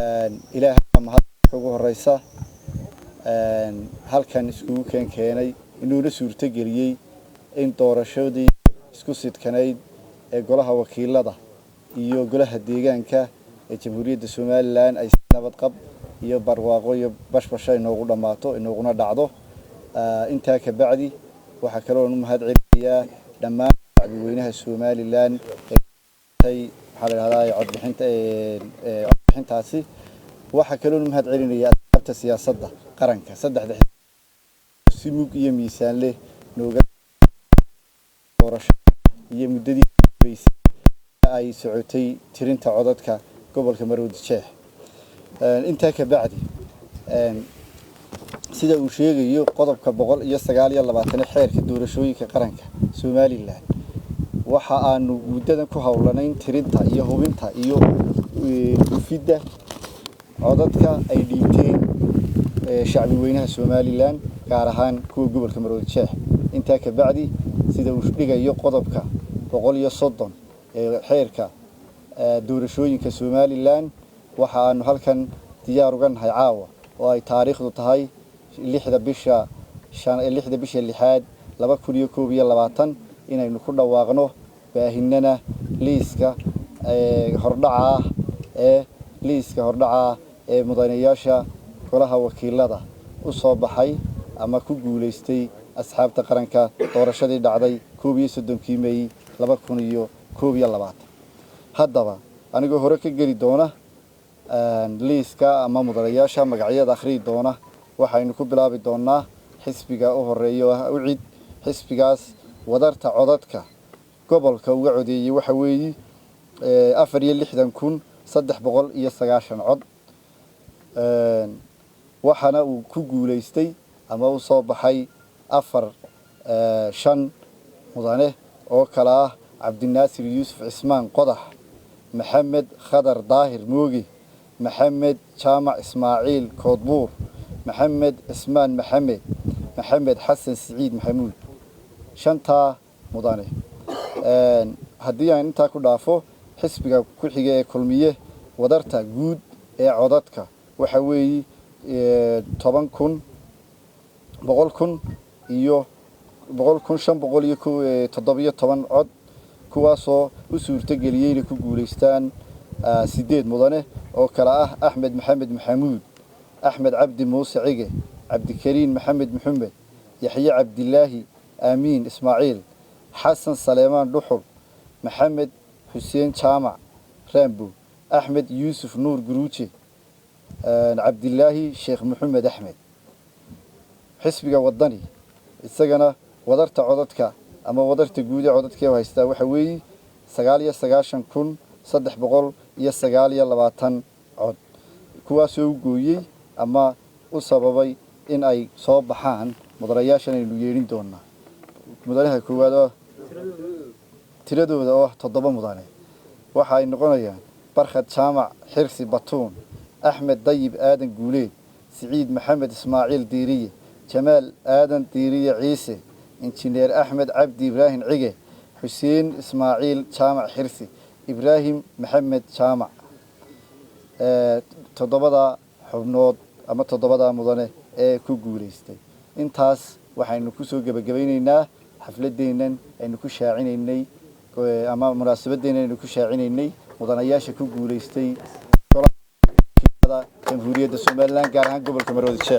ilaahay mahad ugu horeysa halkan isku keenay inuu la suurto galiyay in doorashadii isku sidkanayd ee golaha wakiilada iyo golaha deegaanka ee Jamhuuriyadda Soomaaliland ay nabad qab iyo barwaaqo iyo bashbashay inoogu dhamaato inooguna dhacdo inta ka bacdi waxa kale oo mahad celinayaa dhammaan dadweynaha Soomaaliland ay xaladahay codbixintaasi waxa kale oo mahad celinayaa asxaabta siyaasadda qaranka saddexda si mug iyo miisaan leh nooga doorashada iyo muddadii ay socotay tirinta codadka gobolka Maroodi Sheekh inta ka bacdi sida uu sheegayo qodobka 129 xeerka doorashooyinka qaranka Soomaaliland waxa aanu muddadan ku hawlanayn tirinta iyo hubinta iyo fidda codadka ay dhiibteen shacbi weynaha Soomaaliland gaar ahaan kuwa gobolka Maroodi Sheekh inta ka bacdi sida uu dhigayo qodobka 130 ee xeerka doorashooyinka Soomaaliland waxa aanu halkan diyaar uga nahay caawa oo ay taariikhdu tahay 6 bisha 6 2021 inaynu ku dhawaaqno baahinana liiska hordhaca ee mudanayaasha golaha wakiilada u soo baxay ama ku guuleystay asxaabta qaranka doorashadii dhacday 31 May 2021 haddaba anigoo hore ka geli doona liiska ama mudanayaasha magacyada akhri doona waxaynu ku bilaabi doonaa xisbiga u horeeyo UCID xisbigaas wadarta codadka gobolka uga codeeyay waxa weeye 46390 cod waxana uu ku guuleystay ama uu soo baxay 5 mudane oo kala ah Cabdinaasir Yuusuf Cismaan Qodax محمد خضر ظاهر موجي محمد جامع إسماعيل كودبور محمد اسمان محمد حسن سعيد محمود شنطة مضانة هدية أنت كدافو حسبك كل حاجة كلمية ودرتها جود عادتك وحوي طبعا كن بقول كن شن بقول يكو تضبية طبعا عاد kuwaasoo u suurto galiyay ku guuleystaan 8 mudane oo kala ah Axmed Maxamed Maxamuud Axmed Cabdi Muuse Cige Cabdi Kariin Maxamed Maxamed Yaxya Cabdillaahi Amiin Ismaaciil Xasan Saleemaan Dhuxul Maxamed Xuseen Jaamac Rambo Axmed Yuusuf Nuur Guruuji Cabdillaahi Sheekh Maxamed Axmed xisbiga wadani isagana wadarta codadka ama wadarta guud ee codadkii haysta waxa weeye 99320 cod kuwaas oo gooyay ama u sababay in ay soo baxaan mudanayaashan aynu yeelin doonaa mudanaha koowaad tiradooda oo 7 mudane waxa ay noqonayaan Barkhad Jaamac Xirsi Batuun Axmed Dayib Aadan Guuleed Saciid Maxamed Ismaaciil Diiriye Jamaal Aadan Diiriye Ciise إنجنير أحمد عبد إبراهيم عجة حسين إسماعيل جامع حرسي إبراهيم محمد جامع تضبطا حبنود أما تضبطا مضانة كوجوليستي إنتاس وحين نكسو جبيننا حفلة دينن نكوش شاعينني أما مناسبة دينن نكوش شاعينني مضانياش كوجوليستي جمهورية الصومال لان قارهان قبل كمرود الشيخ